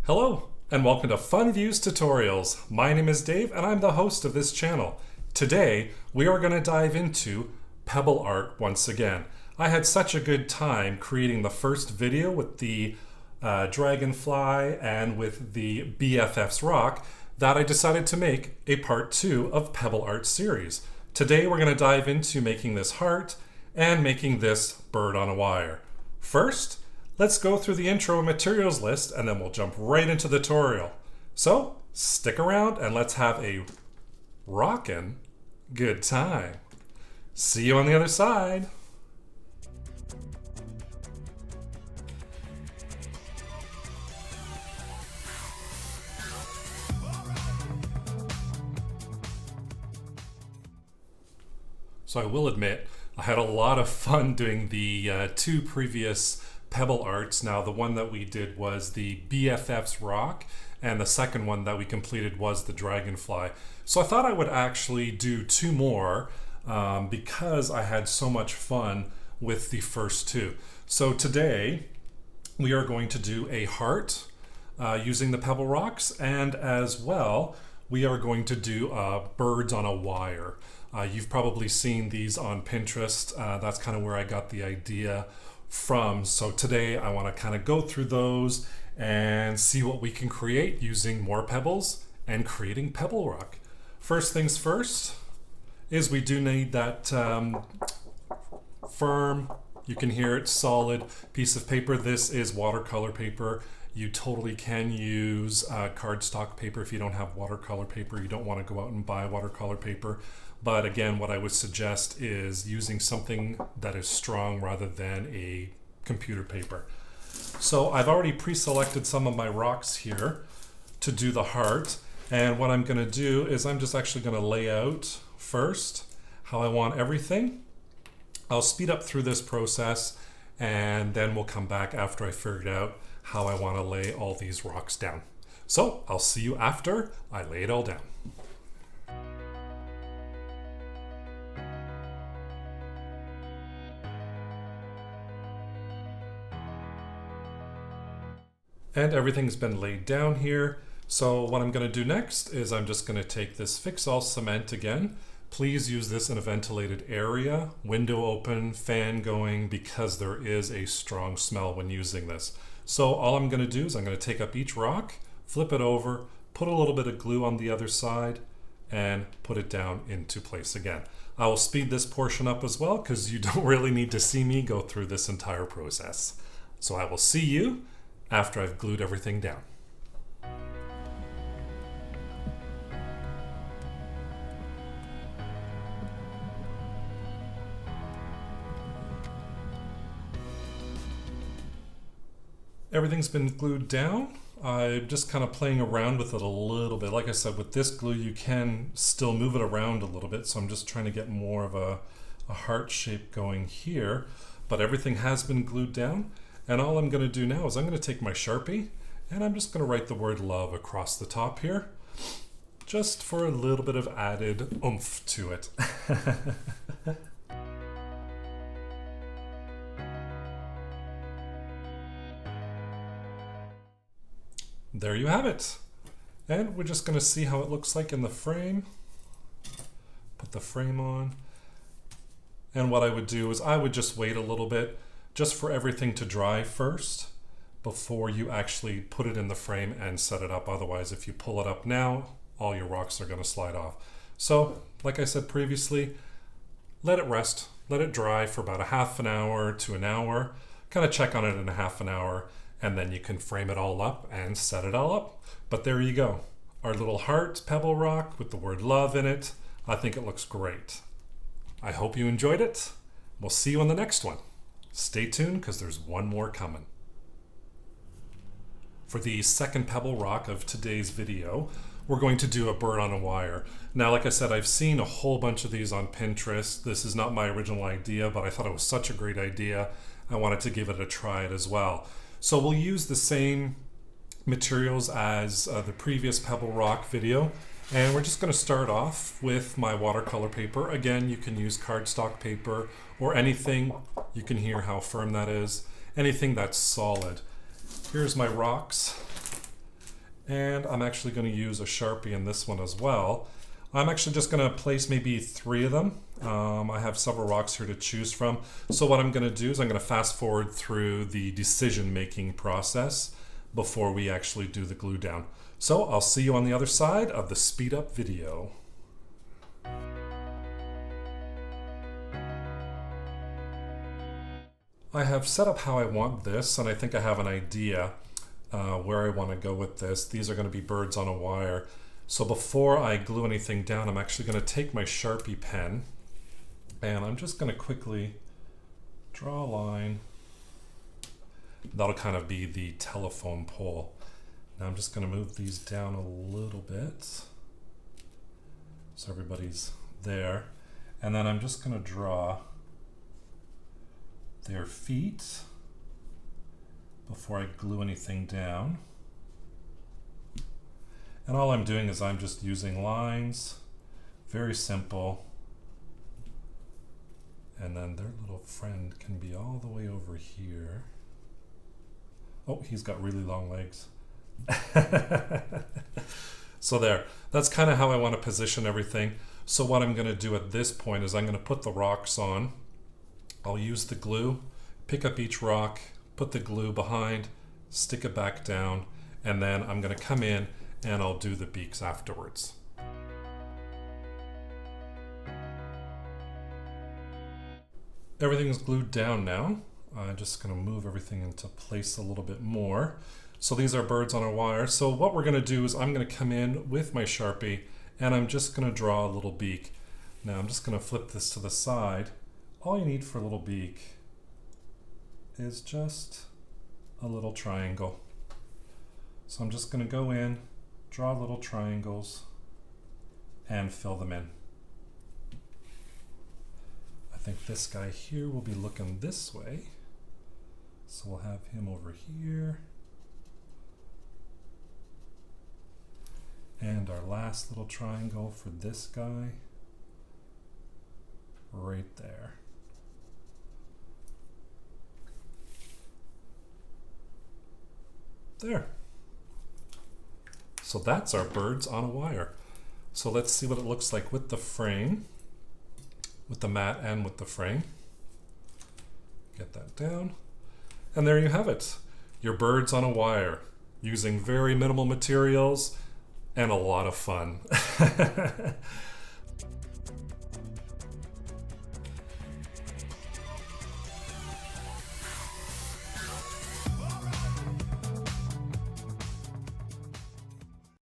Hello, and welcome to Fun Views Tutorials. My name is Dave, and I'm the host of this channel. Today, we are going to dive into pebble art once again. I had such a good time creating the first video with the dragonfly and with the BFF's rock that I decided to make a part 2 of Pebble Art series. Today, we're going to dive into making this heart and making this bird on a wire. First, let's go through the intro and materials list, and then we'll jump right into the tutorial. So stick around and let's have a rockin' good time. See you on the other side. So I will admit, I had a lot of fun doing the two previous pebble arts. Now the one that we did was the BFF's rock, and the second one that we completed was the dragonfly. So I thought I would actually do two more because I had so much fun with the first two. So today we are going to do a heart using the pebble rocks, and as well we are going to do birds on a wire. You've probably seen these on Pinterest. That's kind of where I got the idea from. So today I want to kind of go through those and see what we can create using more pebbles and creating pebble rock. First things first is we do need that firm, you can hear it, solid piece of paper. This is watercolor paper. You totally can use cardstock paper if you don't have watercolor paper. You don't want to go out and buy watercolor paper. But again, what I would suggest is using something that is strong rather than a computer paper. So I've already pre-selected some of my rocks here to do the heart. And what I'm going to do is I'm just actually going to lay out first how I want everything. I'll speed up through this process, and then we'll come back after I figured out how I want to lay all these rocks down. So I'll see you after I lay it all down. And everything's been laid down here. So what I'm going to do next is I'm just going to take this Fix All cement again. Please use this in a ventilated area, window open, fan going, because there is a strong smell when using this. So all I'm going to do is I'm going to take up each rock, flip it over, put a little bit of glue on the other side, and put it down into place again. I will speed this portion up as well because you don't really need to see me go through this entire process. So I will see you after I've glued everything down. Everything's been glued down. I'm just kind of playing around with it a little bit. Like I said, with this glue you can still move it around a little bit, so I'm just trying to get more of a heart shape going here. But everything has been glued down. And all I'm going to do now is I'm going to take my Sharpie and I'm just going to write the word love across the top here, just for a little bit of added oomph to it. There you have it. And we're just going to see how it looks like in the frame. Put the frame on. And what I would do is I would just wait a little bit just for everything to dry first before you actually put it in the frame and set it up. Otherwise, if you pull it up now, all your rocks are going to slide off. So, like I said previously, let it rest, let it dry for about a half an hour to an hour. Kind of check on it in a half an hour, and then you can frame it all up and set it all up. But there you go. Our little heart pebble rock with the word love in it. I think it looks great. I hope you enjoyed it. We'll see you on the next one. Stay tuned because there's one more coming. For the second pebble rock of today's video, we're going to do a bird on a wire. Now, like I said, I've seen a whole bunch of these on Pinterest. This is not my original idea, but I thought it was such a great idea. I wanted to give it a try as well. So we'll use the same materials as the previous pebble rock video. And we're just going to start off with my watercolor paper. Again, you can use cardstock paper or anything. You can hear how firm that is. Anything that's solid. Here's my rocks. And I'm actually going to use a Sharpie in this one as well. I'm actually just going to place maybe 3 of them. I have several rocks here to choose from. So what I'm going to do is I'm going to fast forward through the decision-making process before we actually do the glue down. So I'll see you on the other side of the speed up video. I have set up how I want this, and I think I have an idea where I want to go with this. These are going to be birds on a wire. So before I glue anything down, I'm actually going to take my Sharpie pen and I'm just going to quickly draw a line. That'll kind of be the telephone pole. Now I'm just going to move these down a little bit so everybody's there. And then I'm just going to draw their feet before I glue anything down. And all I'm doing is I'm just using lines, very simple. And then their little friend can be all the way over here. Oh, he's got really long legs. So there, that's kind of how I want to position everything. So what I'm going to do at this point is I'm going to put the rocks on. I'll use the glue, pick up each rock, put the glue behind, stick it back down, and then I'm going to come in and I'll do the beaks afterwards. Everything's glued down now. I'm just going to move everything into place a little bit more. So these are birds on a wire. So what we're going to do is I'm going to come in with my Sharpie and I'm just going to draw a little beak. Now I'm just going to flip this to the side. All you need for a little beak is just a little triangle. So I'm just going to go in, draw little triangles, and fill them in. I think this guy here will be looking this way. So we'll have him over here. And our last little triangle for this guy, right there. There. So that's our birds on a wire. So let's see what it looks like with the frame, with the mat and with the frame. Get that down. And there you have it. Your birds on a wire using very minimal materials and a lot of fun.